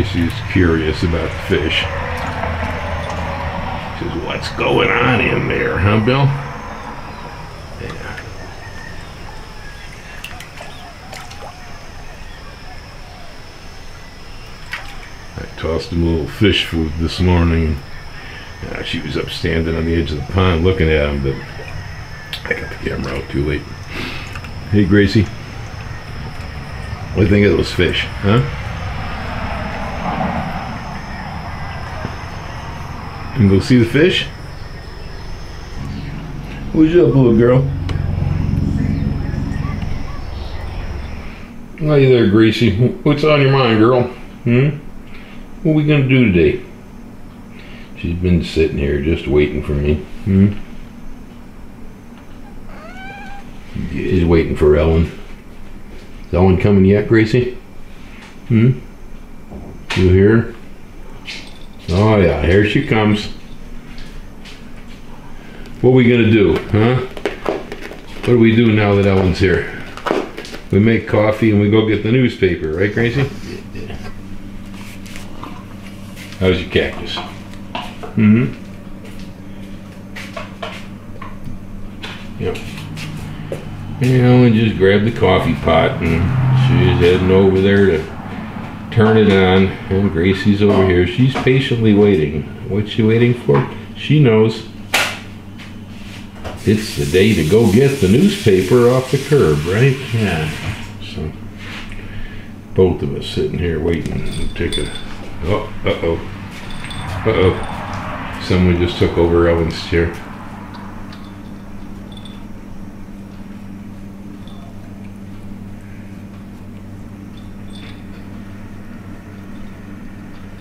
Gracie's curious about the fish. She says, what's going on in there, huh, Bill? Yeah. I tossed him a little fish food this morning. She was up standing on the edge of the pond looking at him, but I got the camera out too late. Hey, Gracie. What do you think of those fish, huh? And go see the fish? What's up, little girl? How you there, Gracie? What's on your mind, girl? What are we gonna do today? She's been sitting here just waiting for me. She's waiting for Ellen. Is Ellen coming yet, Gracie? You hear her? Oh yeah, here she comes. What are we gonna do, huh? What do we do now that Ellen's here? We make coffee and we go get the newspaper, right, Gracie? How's your cactus? Yep. Ellen just grabbed the coffee pot and she's heading over there to turn it on. And Gracie's over here. She's patiently waiting. What's she waiting for? She knows. It's the day to go get the newspaper off the curb, right? Yeah. So, both of us sitting here waiting to take a... Uh-oh. Someone just took over Ellen's chair.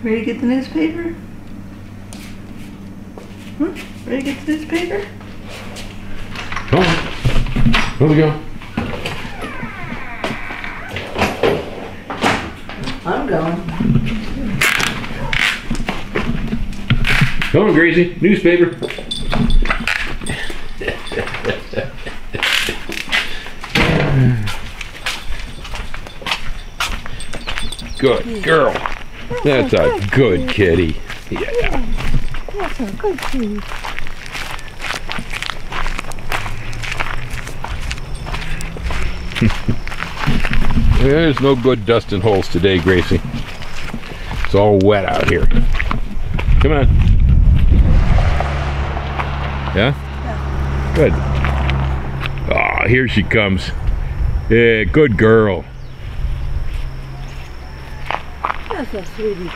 Ready to get the newspaper? Ready to get the newspaper? Come on. Where we go? I'm going. Come on, Gracie. Newspaper. Good girl. That's a good kitty. Yeah. That's a good kitty. There's no good dusting holes today, Gracie. It's all wet out here. Come on. Yeah? Yeah. Good. Oh, here she comes. Yeah, good girl. That's a sweetie.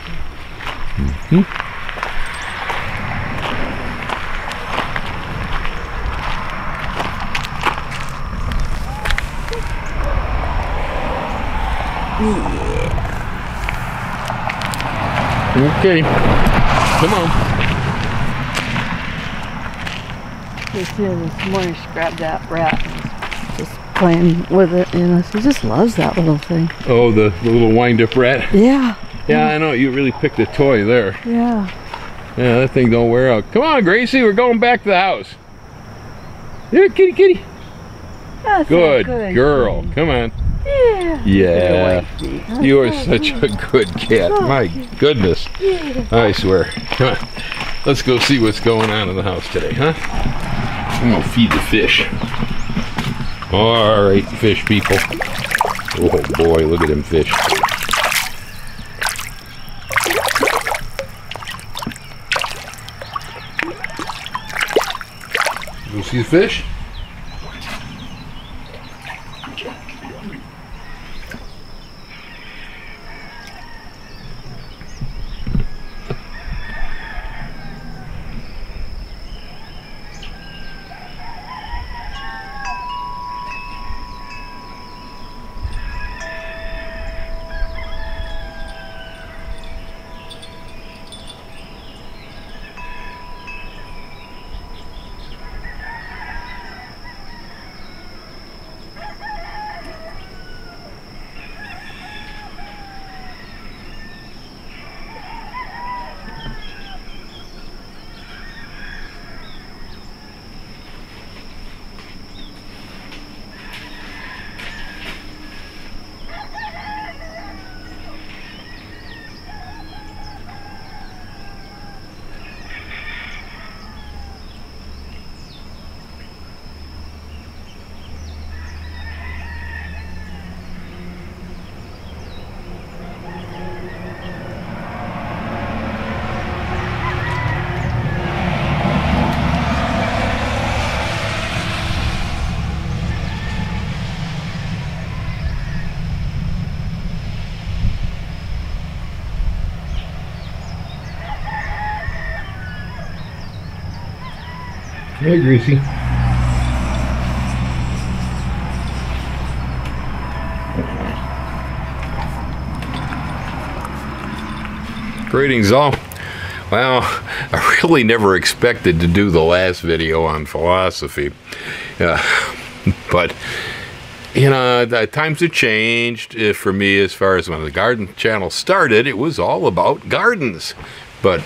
Okay. Come on. This morning she grabbed that rat and was just playing with it, you know. She just loves that little thing. Oh, the little wind-up rat? Yeah. Yeah, I know. You really picked a toy there. Yeah. Yeah, that thing don't wear out. Come on, Gracie. We're going back to the house. Yeah, kitty, kitty. That's Good, good girl. thing. Come on. Yeah. Yeah. You are such a good cat. My goodness. I swear. Come on. Let's go see what's going on in the house today, huh? I'm gonna feed the fish. All right, fish people. Oh boy, look at them fish. Go see the fish? Hey, Greasy. Greetings all. Well, I really never expected to do the last video on philosophy. But, you know, the times have changed for me as far as when the garden channel started. It was all about gardens. But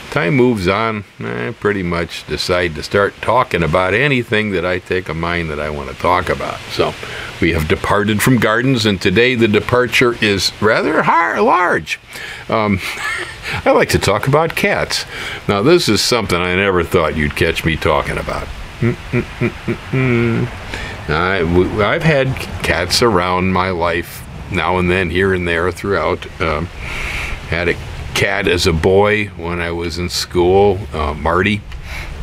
time moves on, I pretty much decide to start talking about anything that I take a mind that I want to talk about. So we have departed from gardens, and today the departure is rather large. I like to talk about cats. Now this is something I never thought you'd catch me talking about. I've had cats around my life now and then, here and there throughout. Had a cat as a boy when I was in school, Marty,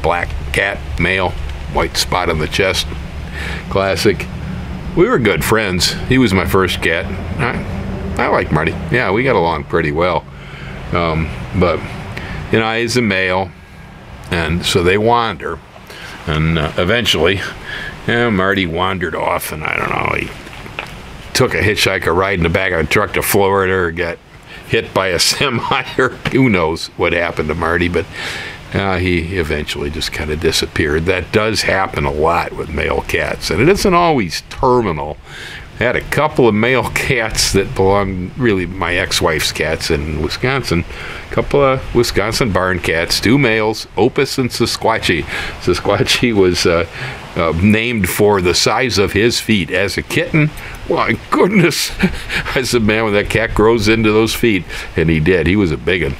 black cat, male, white spot on the chest, classic. We were good friends. He was my first cat. I like Marty. Yeah, we got along pretty well. But, you know, he's a male, and so they wander. And eventually, Marty wandered off, and I don't know, he took a hitchhiker ride in the back of a truck to Florida, or got hit by a semi, or who knows what happened to Marty, but he eventually just kind of disappeared. That does happen a lot with male cats, and it isn't always terminal. I had a couple of male cats that belonged, really, my ex-wife's cats in Wisconsin. A couple of Wisconsin barn cats, 2 males, Opus and Sasquatchy. Sasquatchy was named for the size of his feet. As a kitten, my goodness, I said, man, when that cat grows into those feet, and he did. He was a big one,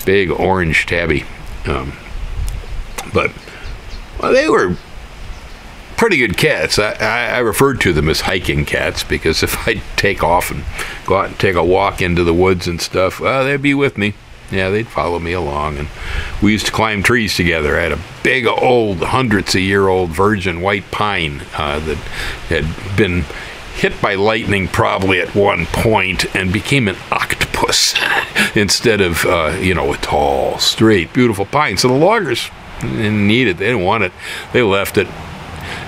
big orange tabby. But well, they were pretty good cats. I referred to them as hiking cats, because if I'd take off and go out and take a walk into the woods and stuff, well, they'd be with me. Yeah, they'd follow me along, and we used to climb trees together. I had a big old, hundreds-of-year-old virgin white pine that had been hit by lightning probably at one point and became an octopus instead of, you know, a tall, straight, beautiful pine. So the loggers didn't need it. They didn't want it. They left it.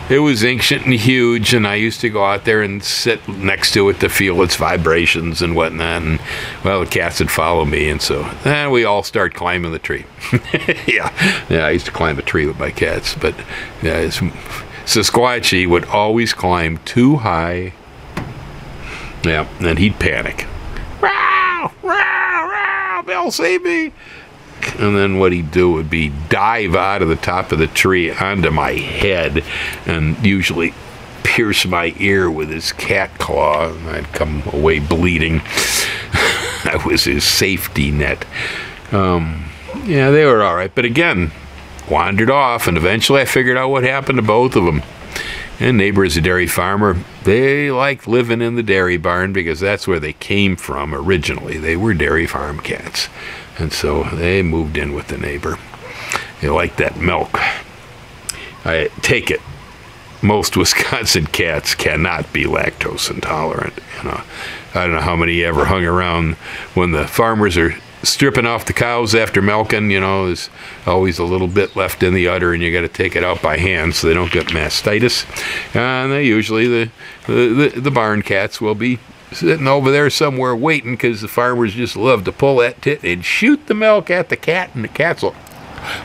It was ancient and huge, and I used to go out there and sit next to it to feel its vibrations and whatnot. And, well, the cats would follow me, and so we all started climbing the tree. Yeah, I used to climb a tree with my cats, but Sasquatchy would always climb too high. Yeah, and he'd panic. Row, row, row, Bill, save me. And then what he'd do would be dive out of the top of the tree onto my head, and usually pierce my ear with his cat claw, and I'd come away bleeding. That was his safety net. Yeah, they were all right, but again, wandered off, and eventually I figured out what happened to both of them. And neighbor is a dairy farmer. They liked living in the dairy barn because that's where they came from originally. They were dairy farm cats. And so they moved in with the neighbor. They liked that milk. I take it, most Wisconsin cats cannot be lactose intolerant. You know, I don't know how many ever hung around when the farmers are stripping off the cows after milking. You know, there's always a little bit left in the udder, and you got to take it out by hand so they don't get mastitis. And they usually, the barn cats will be sitting over there somewhere waiting, because the farmers just love to pull that tit and shoot the milk at the cat, and the cats will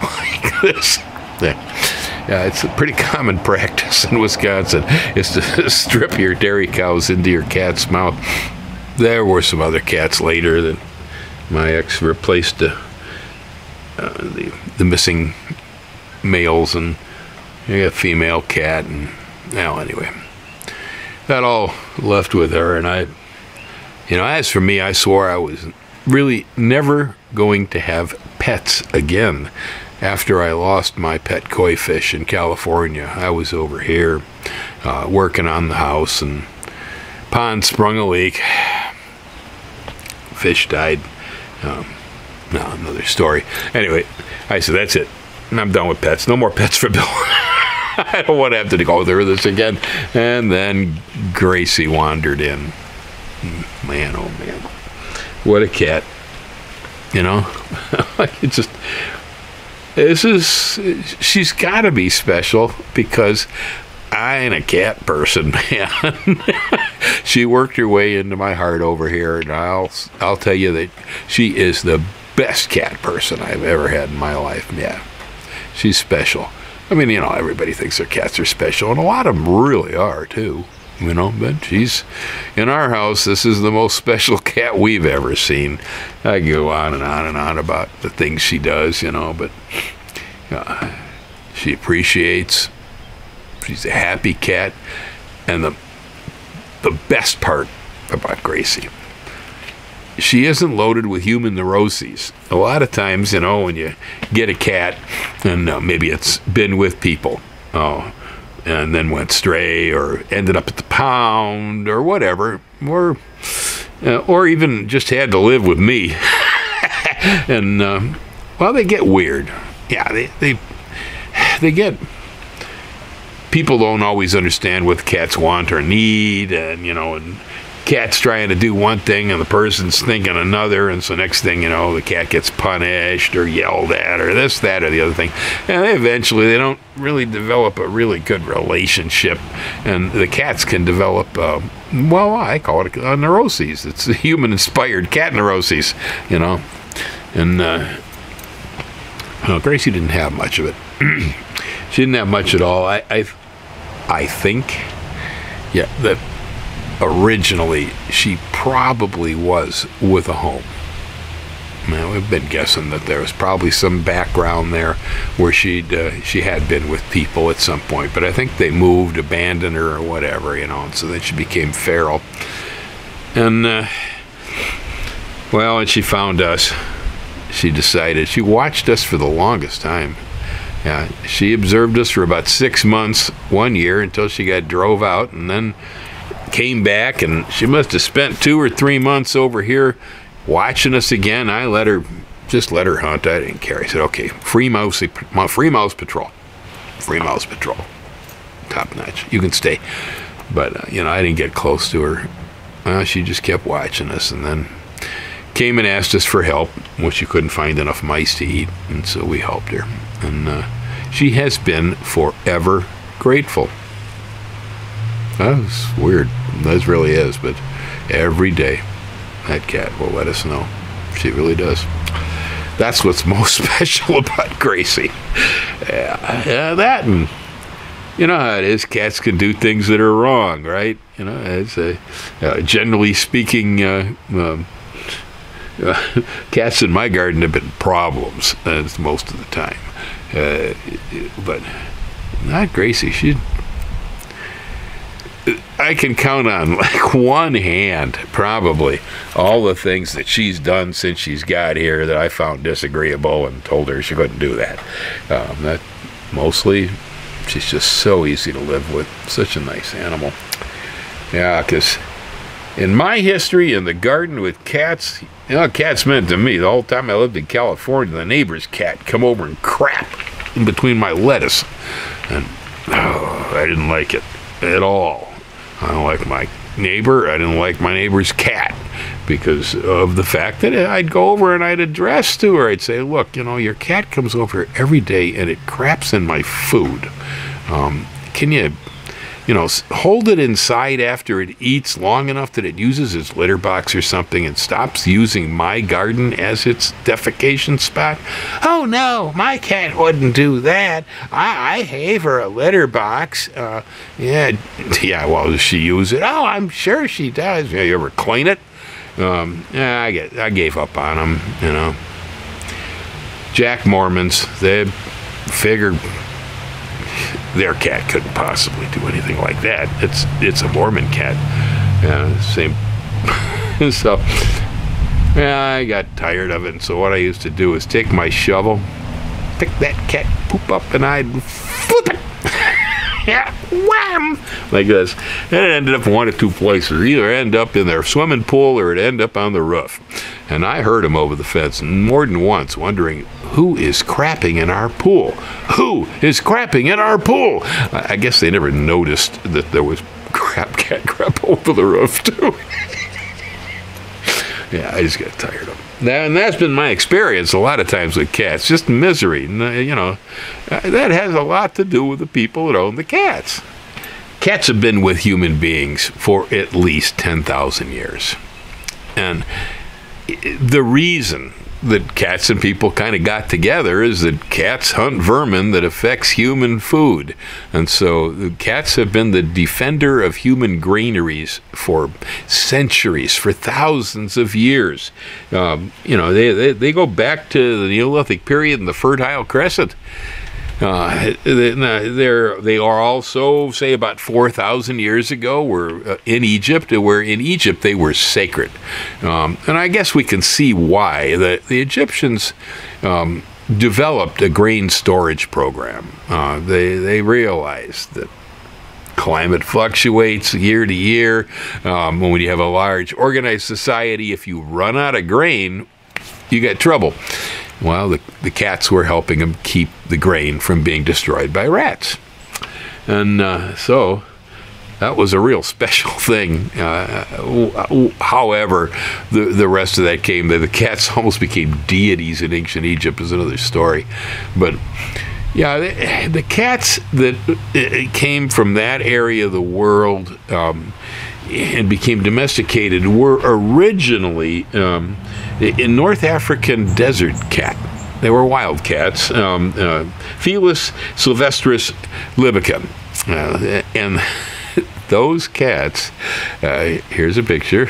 like this. Yeah, it's a pretty common practice in Wisconsin, is to strip your dairy cows into your cat's mouth. There were some other cats later that my ex replaced the missing males, and you got a female cat, and well, anyway, that all left with her. And you know, as for me, I swore I was really never going to have pets again after I lost my pet koi fish in California. I was over here working on the house, and pond sprung a leak. Fish died. No, another story. Anyway, I said, that's it. I'm done with pets. No more pets for Bill. I don't want to have to go through this again. And then Gracie wandered in. Man, oh man. What a cat. You know? It just... she's got to be special because I ain't a cat person, man. She worked her way into my heart over here, and I'll tell you that she is the best cat person I've ever had in my life. Yeah, she's special. I mean, you know, everybody thinks their cats are special, and a lot of them really are too. You know, but she's in our house. This is the most special cat we've ever seen. I go on and on and on about the things she does, you know, but she appreciates. She's a happy cat, and the best part about Gracie, she isn't loaded with human neuroses. A lot of times, you know, when you get a cat, and maybe it's been with people, and then went stray or ended up at the pound or whatever, or even just had to live with me. And well, they get weird. Yeah, they get. People don't always understand what cats want or need, and you know, and cat's trying to do one thing and the person's thinking another, and so next thing you know, the cat gets punished or yelled at or this, that, or the other thing, and eventually they don't really develop a really good relationship, and the cats can develop well, I call it neuroses. It's a human-inspired cat neuroses, you know. And well, Gracie didn't have much of it. She didn't have much at all. I think, yeah, that originally she probably was with a home. Now, we've been guessing that there was probably some background there where she had been with people at some point, but I think they moved, abandoned her, or whatever, you know, and so then she became feral. And well, and she found us. She decided, she watched us for the longest time. Yeah, she observed us for about 6 months, 1 year, until she got drove out, and then came back, and she must have spent 2 or 3 months over here watching us again. I let her hunt. I didn't care. I said, okay, free mouse patrol. Free mouse patrol. Top notch. You can stay. But, you know, I didn't get close to her. She just kept watching us, and then came and asked us for help when she couldn't find enough mice to eat, and so we helped her. And she has been forever grateful. That's weird. That really is. But every day, that cat will let us know. She really does. That's what's most special about Gracie. Yeah, that, and you know how it is. Cats can do things that are wrong, right? You know, it's generally speaking, cats in my garden have been problems most of the time. But not Gracie. I can count on like one hand probably all the things that she's done since she's got here that I found disagreeable and told her she couldn't do that. That mostly, she's just so easy to live with. Such a nice animal. Yeah, because in my history in the garden with cats, you know, cats meant to me. The whole time I lived in California, the neighbor's cat come over and crap in between my lettuce. And I didn't like it at all. I don't like my neighbor. I didn't like my neighbor's cat because of the fact that I'd go over and I'd address to her. I'd say, look, you know, your cat comes over every day and it craps in my food. Can you know, hold it inside after it eats long enough that it uses its litter box or something and stops using my garden as its defecation spot? Oh, no, my cat wouldn't do that. I gave her a litter box. Yeah, well, does she use it? Oh, I'm sure she does. You ever clean it? Yeah, I gave up on them, you know. Jack Mormons, they figured their cat couldn't possibly do anything like that. It's a Mormon cat. Same. So, yeah, I got tired of it. And so what I used to do is take my shovel, pick that cat poop up, and I'd flip it. Yeah, wham! Like this. And it ended up in one of two places. Either end up in their swimming pool or it end up on the roof. And I heard him over the fence more than once wondering, who is crapping in our pool? Who is crapping in our pool? I guess they never noticed that there was cat crap over the roof, too. Yeah, I just got tired of them. And that's been my experience a lot of times with cats, just misery. You know, that has a lot to do with the people that own the cats. Cats have been with human beings for at least 10,000 years. And the reason that cats and people kind of got together is that cats hunt vermin that affects human food. And so the cats have been the defender of human granaries for centuries, for thousands of years. You know, they go back to the Neolithic period and the Fertile Crescent. They are also, say, about 4,000 years ago, were in Egypt, where in Egypt they were sacred. And I guess we can see why. The Egyptians developed a grain storage program. They realized that climate fluctuates year to year. When you have a large organized society, if you run out of grain, you get trouble. Well, the cats were helping them keep the grain from being destroyed by rats. And so that was a real special thing. However, the rest of that came, the cats almost became deities in ancient Egypt, is another story. But yeah, the cats that came from that area of the world and became domesticated were originally in North African desert cat. They were wild cats, Felis sylvestris libica. And those cats, here's a picture.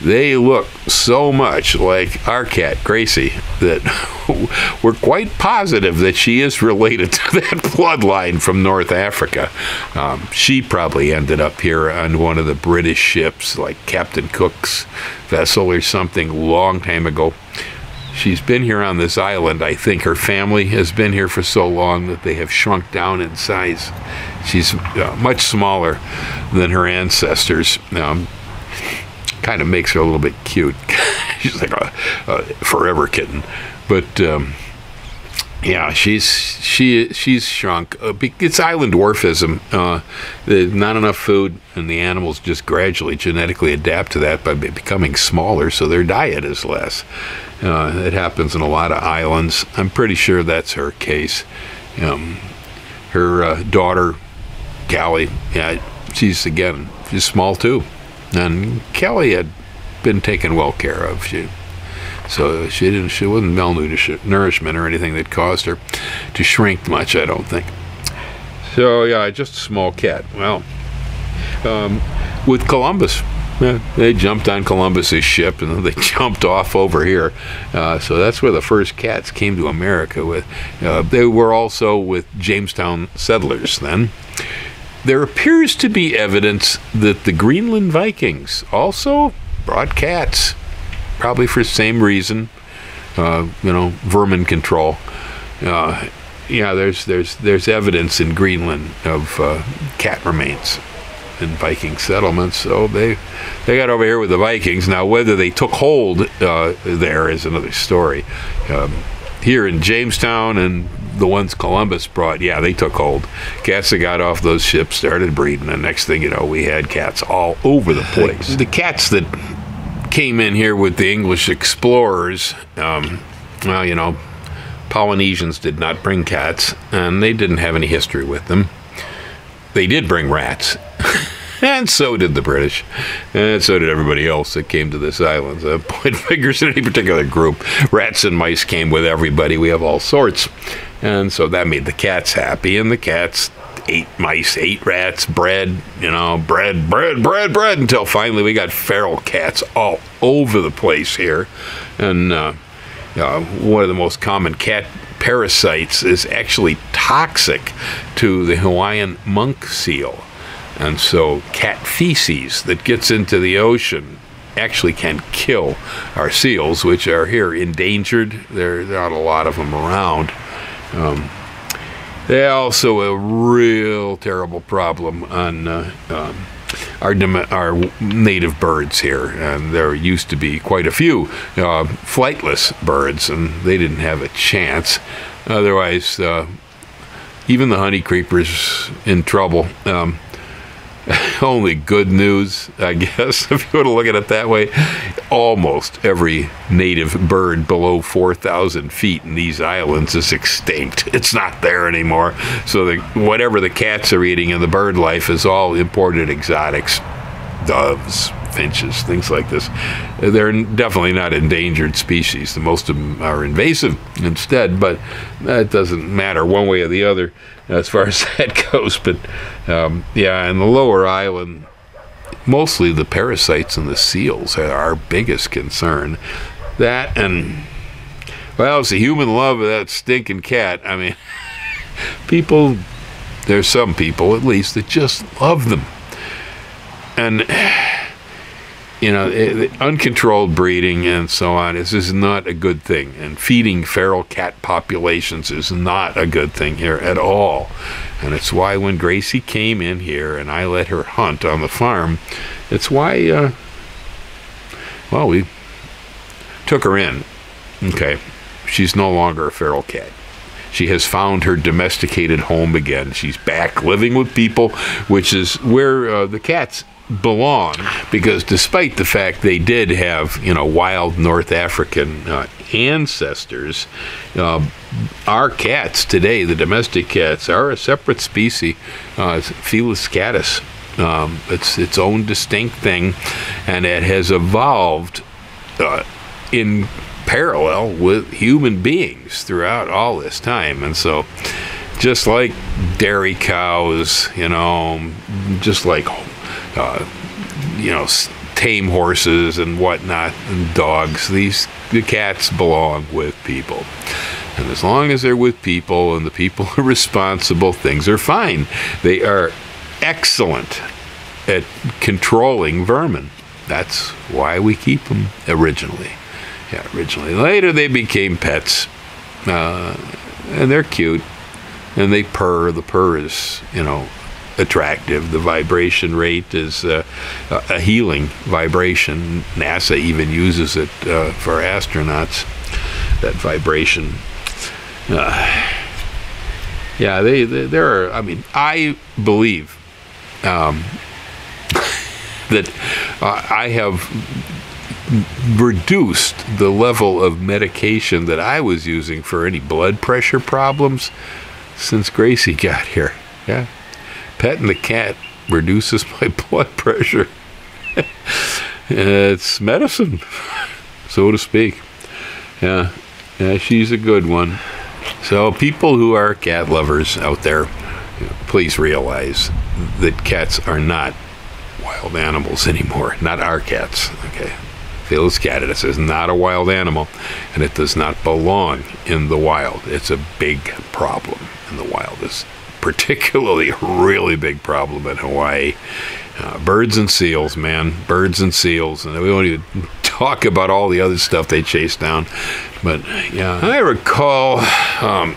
They look so much like our cat, Gracie, that we're quite positive that she is related to that bloodline from North Africa. She probably ended up here on one of the British ships, like Captain Cook's vessel or something, long time ago. She's been here on this island. I think her family has been here for so long that they have shrunk down in size. She's much smaller than her ancestors. Kind of makes her a little bit cute. She's like a forever kitten, but yeah, she's shrunk. It's island dwarfism. There's not enough food, and the animals just gradually genetically adapt to that by becoming smaller, so their diet is less. It happens in a lot of islands. I'm pretty sure that's her case. Her daughter, Callie, yeah, she's small too. And Kelly had been taken well care of. So she wasn't malnourishment or anything that caused her to shrink much, I don't think. So yeah, just a small cat. Well, with Columbus, they jumped on Columbus's ship and then they jumped off over here. So that's where the first cats came to America with. They were also with Jamestown settlers then. There appears to be evidence that the Greenland Vikings also brought cats, probably for the same reason, vermin control. Yeah, there's evidence in Greenland of cat remains in Viking settlements. So they got over here with the Vikings. Now, whether they took hold there is another story. Here in Jamestown and the ones Columbus brought, yeah, they took hold. Cats that got off those ships started breeding, and next thing you know, we had cats all over the place. The cats that came in here with the English explorers, well, you know, Polynesians did not bring cats, and they didn't have any history with them. They did bring rats. And so did the British, and so did everybody else that came to this island. Point fingers at any particular group. Rats and mice came with everybody. We have all sorts. And so that made the cats happy, and the cats ate mice, ate rats, bread, bread, until finally we got feral cats all over the place here. And one of the most common cat parasites is actually toxic to the Hawaiian monk seal. And so cat feces that gets into the ocean actually can kill our seals, which are here endangered. There are not a lot of them around. They're also a real terrible problem on our native birds here. And there used to be quite a few flightless birds, and they didn't have a chance. Otherwise, even the honey creeper's in trouble. only good news, I guess, if you want to look at it that way. Almost every native bird below 4,000 feet in these islands is extinct. It's not there anymore. So whatever the cats are eating in the bird life is all imported exotics, doves, finches, things like this. They're definitely not endangered species. Most of them are invasive instead, but that doesn't matter one way or the other as far as that goes. But yeah, in the lower island, mostly the parasites and the seals are our biggest concern. That and, well, it's the human love of that stinking cat. I mean, people, there's some people at least that just love them. And you know, uncontrolled breeding and so on is not a good thing. And feeding feral cat populations is not a good thing here at all. And it's why when Gracie came in here and I let her hunt on the farm, it's why, well, we took her in. Okay, she's no longer a feral cat. She has found her domesticated home again. She's back living with people, which is where the cats belong, because despite the fact they did have, you know, wild North African ancestors, our cats today, the domestic cats, are a separate species, Felis catus. It's its own distinct thing, and it has evolved in parallel with human beings throughout all this time. And so just like dairy cows, you know, just like you know, tame horses and whatnot, and dogs, the cats belong with people. And as long as they're with people and the people are responsible, things are fine. They are excellent at controlling vermin. That's why we keep them originally. Yeah, originally. Later they became pets, and they're cute, and they purr. The purr is, you know, attractive. The vibration rate is a healing vibration. NASA even uses it for astronauts, that vibration. Yeah, there are, I mean, I believe that I have reduced the level of medication that I was using for any blood pressure problems since Gracie got here. Yeah. Petting the cat reduces my blood pressure. It's medicine, so to speak. Yeah, she's a good one. So people who are cat lovers out there, please realize that cats are not wild animals anymore. Not our cats, okay? Felis catus is not a wild animal, and it does not belong in the wild. It's a big problem in the wild. It's particularly a really big problem in Hawaii. Birds and seals, man. Birds and seals. And we won't even talk about all the other stuff they chase down. But, yeah. I recall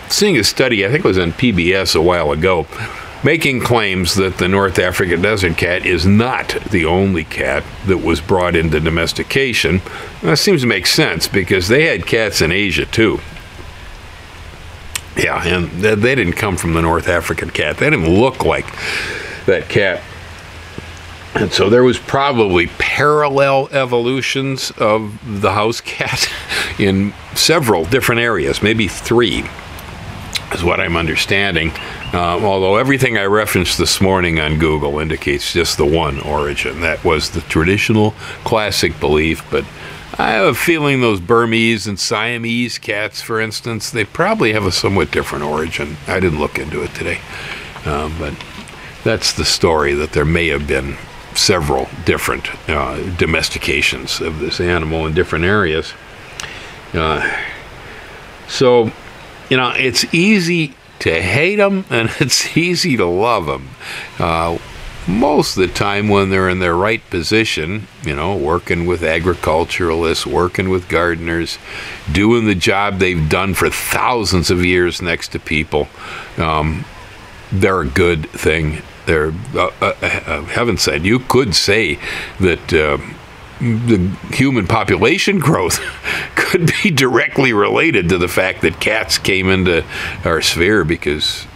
seeing a study, I think it was on PBS a while ago, making claims that the North African desert cat is not the only cat that was brought into domestication. That seems to make sense, because they had cats in Asia, too. Yeah, and they didn't come from the North African cat. They didn't look like that cat. And so there was probably parallel evolutions of the house cat in several different areas, maybe 3 is what I'm understanding. Although everything I referenced this morning on Google indicates just the one origin. That was the traditional classic belief, but I have a feeling those Burmese and Siamese cats, for instance, they probably have a somewhat different origin. I didn't look into it today, but that's the story, that there may have been several different domestications of this animal in different areas. So, you know, it's easy to hate them and it's easy to love them. Most of the time when they're in their right position, you know, working with agriculturalists, working with gardeners, doing the job they've done for thousands of years next to people, they're a good thing. They're, heaven said, you could say that the human population growth could be directly related to the fact that cats came into our sphere, because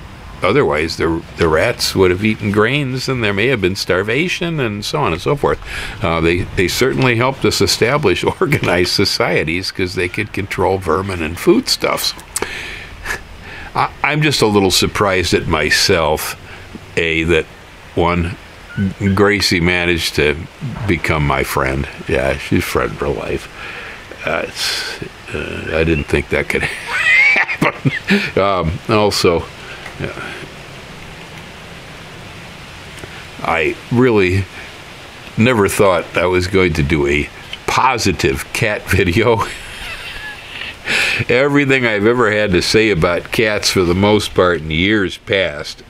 otherwise the rats would have eaten grains, and there may have been starvation, and so on and so forth. They certainly helped us establish organized societies because they could control vermin and foodstuffs. I'm just a little surprised at myself, that one, Gracie managed to become my friend. Yeah, she's friend for life. I didn't think that could happen. Also, I really never thought I was going to do a positive cat video. Everything I've ever had to say about cats, for the most part, in years past,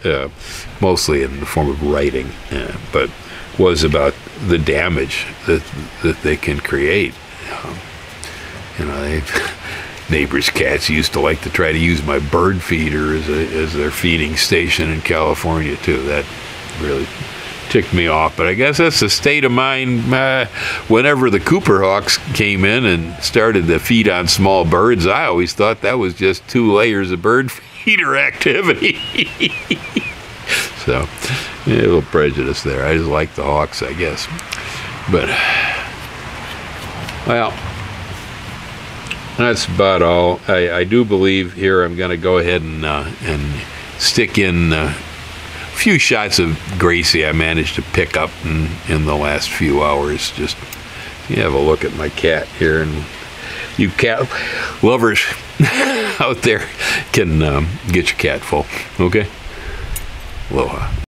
mostly in the form of writing, but was about the damage that they can create. Neighbors' cats used to like to try to use my bird feeder as their feeding station in California too. That really ticked me off. But I guess that's the state of mind whenever the Cooper Hawks came in and started to feed on small birds. I always thought that was just 2 layers of bird feeder activity. So, yeah, a little prejudice there. I just like the Hawks, I guess. But, well, that's about all. I do believe here I'm going to go ahead and stick in a few shots of Gracie I managed to pick up in the last few hours. Just have a look at my cat here, and you cat lovers out there can get your cat full. Okay? Aloha.